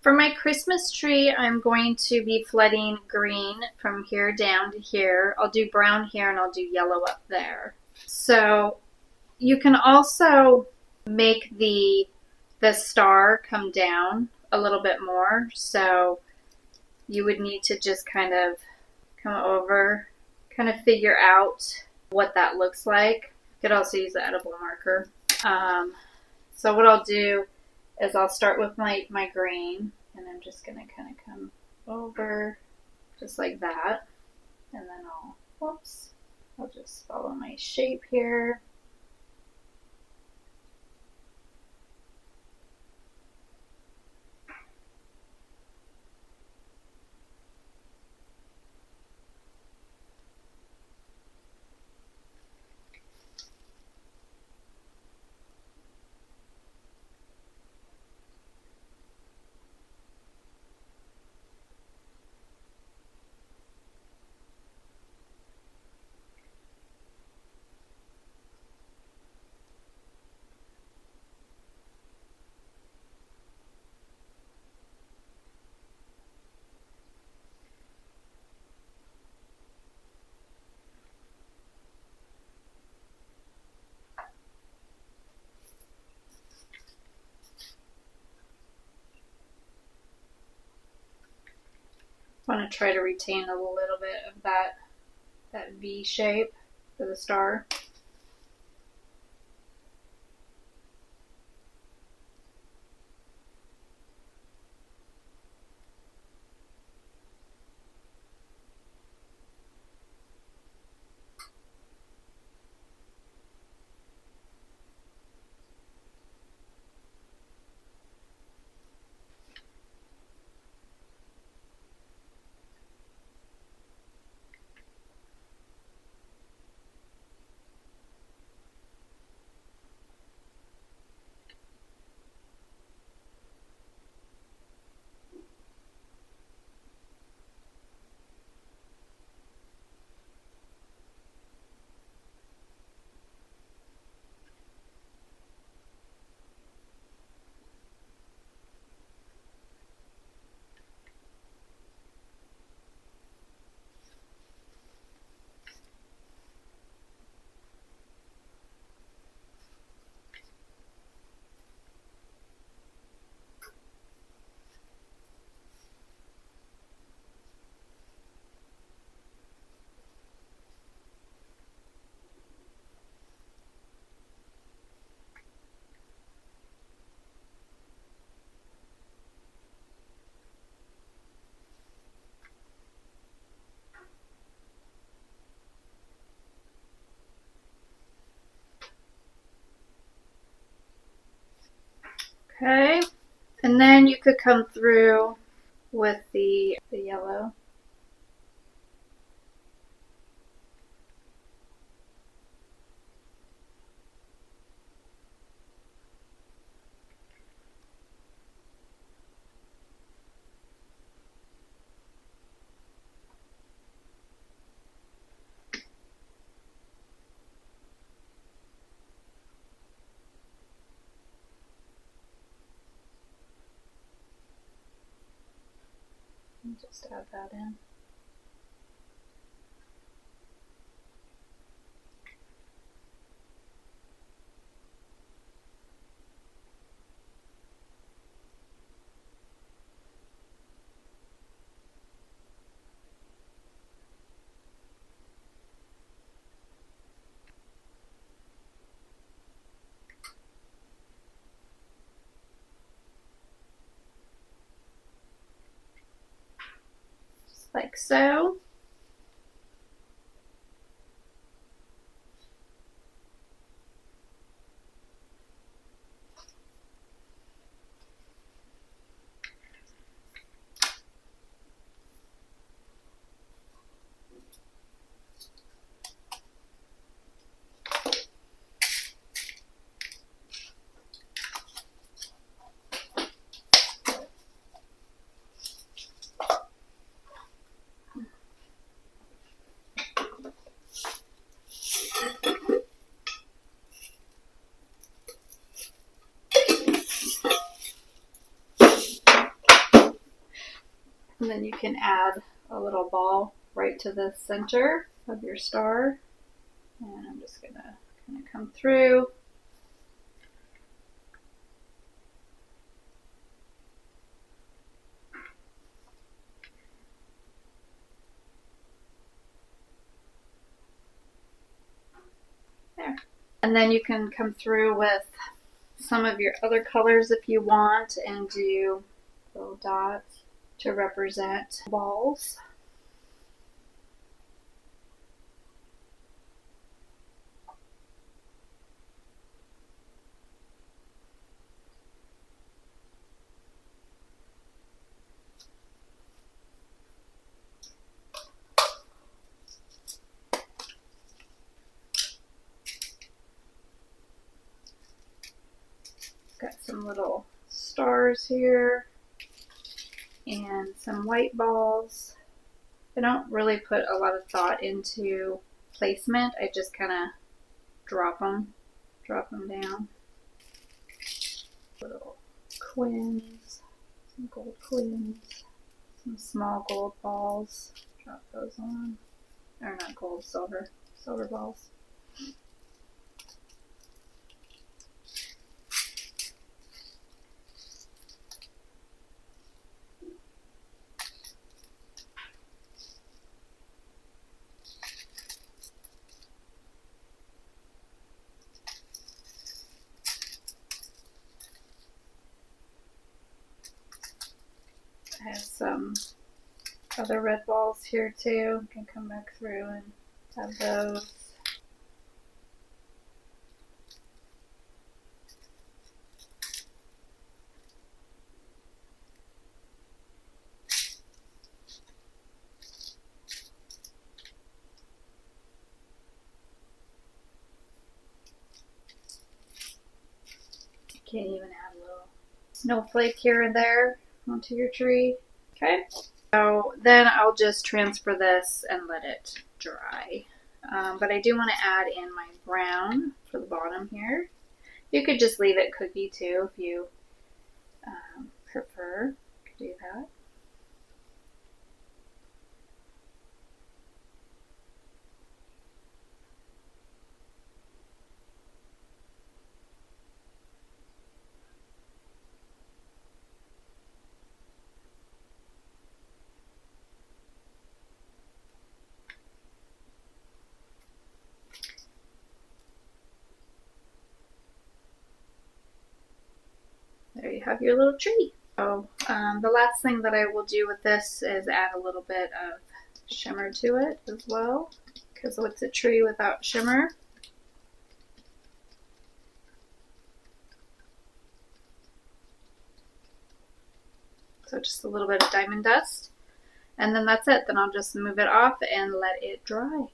For my Christmas tree, I'm going to be flooding green from here down to here. I'll do brown here and I'll do yellow up there. So you can also make the star come down a little bit more. So you would need to just kind of come over, kind of figure out what that looks like. You could also use the edible marker. So what I'll do is I'll start with my green, and I'm just going to kind of come over just like that. And then I'll just follow my shape here. I want to try to retain a little bit of that V shape for the star. Okay, and then you could come through with the yellow. Just add that in. Just like so. And then you can add a little ball right to the center of your star. And I'm just gonna kind of come through. There. And then you can come through with some of your other colors if you want and do little dots to represent balls. Got some little stars here and some white balls. I don't really put a lot of thought into placement. I just kind of drop them down. Little quins, some gold quins, some small gold balls. Drop those on. Or not gold, silver balls. I have some other red balls here too. You can come back through and have those. You can even add a little snowflake here and there onto your tree. Okay. So then I'll just transfer this and let it dry. But I do want to add in my brown for the bottom here. You could just leave it cookie too if you prefer. You could do that. There you have your little tree. So the last thing that I will do with this is add a little bit of shimmer to it as well, because what's a tree without shimmer? So just a little bit of diamond dust. And then that's it. Then I'll just move it off and let it dry.